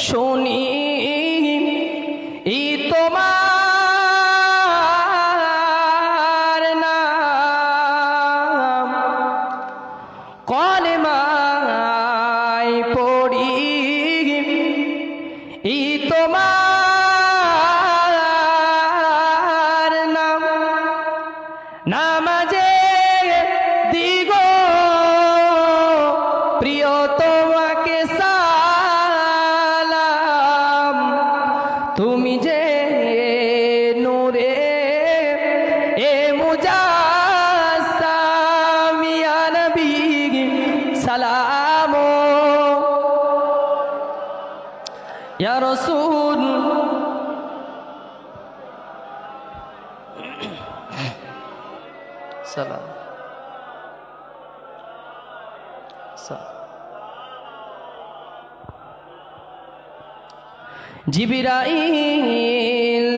শুনি তোমার নাম, কলেমায় পড়ি তোমার নাম, নামাজে দিগ প্রিয় তোমাকে সালাম, তুমি যে নূরে এ মুজাসসাম, ইয়া নবী সালাম, ইয়া রাসূল সালাম। জিবরাইল